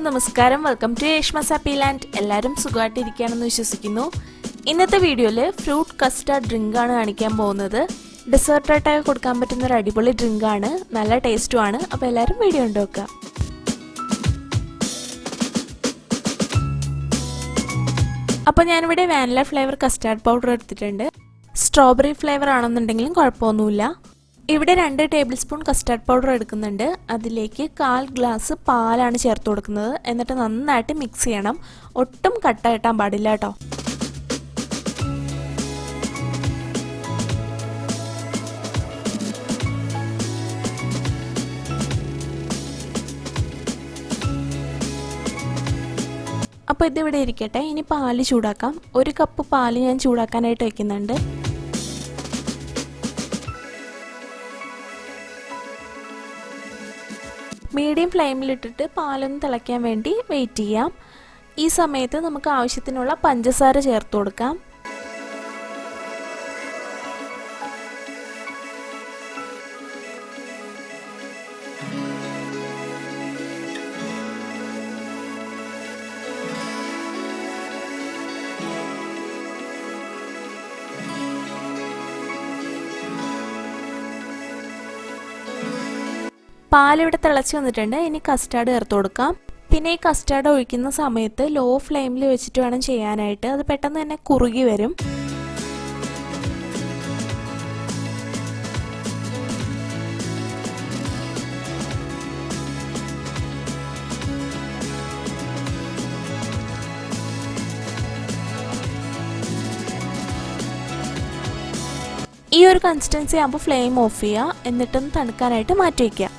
നമസ്കാരം, welcome to രേഷ്മസ് happy land. എല്ലാവരും സുഖമായിട്ടിരിക്കുകയാണെന്ന് വിശ്വസിക്കുന്നു. ഇന്നത്തെ വീഡിയോയിൽ ഫ്രൂട്ട് കസ്റ്റാർഡ് ഡ്രിങ്ക് ആണ് കാണിക്കാൻ പോകുന്നത്. ഡെസേർട്ടായിട്ടൊക്കെ കൊടുക്കാൻ പറ്റുന്ന ഒരു അടിപൊളി ഡ്രിങ്ക് ആണ്, നല്ല ടേസ്റ്റുമാണ്. അപ്പോൾ എല്ലാവരും വീഡിയോ ഉണ്ട് നോക്കുക. അപ്പോൾ ഞാനിവിടെ വാനില ഫ്ലേവർ കസ്റ്റാർഡ് പൗഡർ എടുത്തിട്ടുണ്ട്. സ്ട്രോബെറി ഫ്ലേവർ ആണെന്നുണ്ടെങ്കിലും കുഴപ്പമൊന്നുമില്ല. ഇവിടെ 2 ടേബിൾ സ്പൂൺ കസ്റ്റാർഡ് പൗഡർ എടുക്കുന്നുണ്ട്. അതിലേക്ക് 1/4 ഗ്ലാസ് പാലാണ് ചേർത്ത് കൊടുക്കുന്നത്. എന്നിട്ട് നന്നായിട്ട് മിക്സ് ചെയ്യണം. ഒട്ടും കട്ട കെട്ടാൻ പാടില്ല കേട്ടോ. അപ്പോൾ ഇതിവിടെ ഇരിക്കട്ടെ. ഇനി പാല് ചൂടാക്കാം. 1 കപ്പ് പാല് ഞാൻ ചൂടാക്കാനായിട്ട് വയ്ക്കുന്നുണ്ട്. മീഡിയം ഫ്ലെയിമിലിട്ടിട്ട് പാലൊന്ന് തിളയ്ക്കാൻ വേണ്ടി വെയിറ്റ് ചെയ്യാം. ഈ സമയത്ത് നമുക്ക് ആവശ്യത്തിനുള്ള പഞ്ചസാര ചേർത്ത് കൊടുക്കാം. പാലിവിടെ തിളച്ച് വന്നിട്ടുണ്ട്. ഇനി കസ്റ്റാർഡ് ചേർത്ത് കൊടുക്കാം. പിന്നെ ഈ കസ്റ്റാർഡ് ഒഴിക്കുന്ന സമയത്ത് ലോ ഫ്ലെയിമിൽ വെച്ചിട്ട് വേണം ചെയ്യാനായിട്ട്. അത് പെട്ടെന്ന് തന്നെ കുറുകി വരും. ഈ ഒരു കൺസിസ്റ്റൻസി ആകുമ്പോൾ ഫ്ലെയിം ഓഫ് ചെയ്യുക. എന്നിട്ടൊന്ന് തണുക്കാനായിട്ട് മാറ്റി വയ്ക്കുക.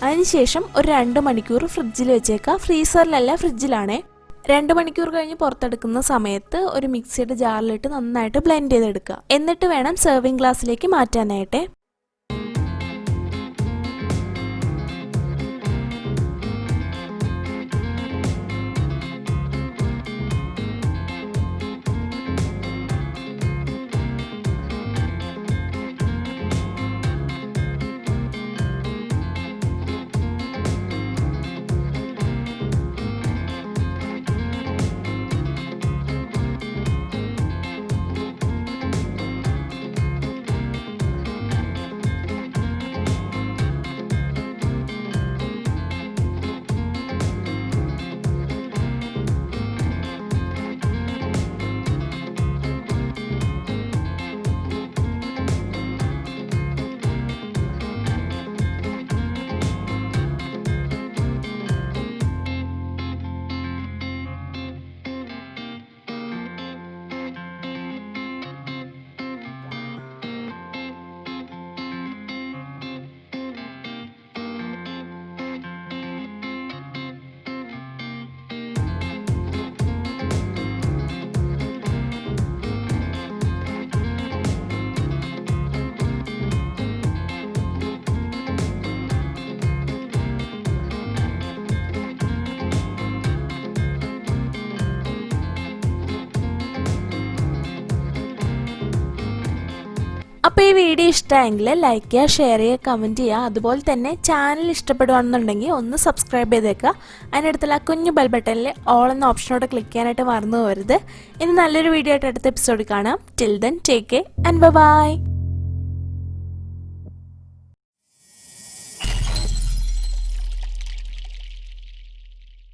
അതിനുശേഷം ഒരു 2 മണിക്കൂർ ഫ്രിഡ്ജിൽ വെച്ചേക്കുക. ഫ്രീസറിലല്ല, ഫ്രിഡ്ജിലാണേ. 2 മണിക്കൂർ കഴിഞ്ഞ് പുറത്തെടുക്കുന്ന സമയത്ത് ഒരു മിക്സിയുടെ ജാറിലിട്ട് നന്നായിട്ട് ബ്ലെൻഡ് ചെയ്തെടുക്കുക. എന്നിട്ട് വേണം സെർവിങ് ഗ്ലാസ്സിലേക്ക് മാറ്റാനായിട്ട്. അപ്പോൾ ഈ വീഡിയോ ഇഷ്ടമായെങ്കിൽ ലൈക്ക് ചെയ്യുക, ഷെയർ ചെയ്യുക, കമൻറ്റ് ചെയ്യുക. അതുപോലെ തന്നെ ചാനൽ ഇഷ്ടപ്പെടുകയാണെന്നുണ്ടെങ്കിൽ ഒന്ന് സബ്സ്ക്രൈബ് ചെയ്തേക്കുക. അതിനടുത്തുള്ള കുഞ്ഞു ബെൽ ബട്ടണിൽ ഓൾ എന്ന ഓപ്ഷനോട് ക്ലിക്ക് ചെയ്യാനായിട്ട് മറന്നു പോകരുത്. ഇനി നല്ലൊരു വീഡിയോ ആയിട്ട് അടുത്ത എപ്പിസോഡിൽ കാണാം. Till then take care and by.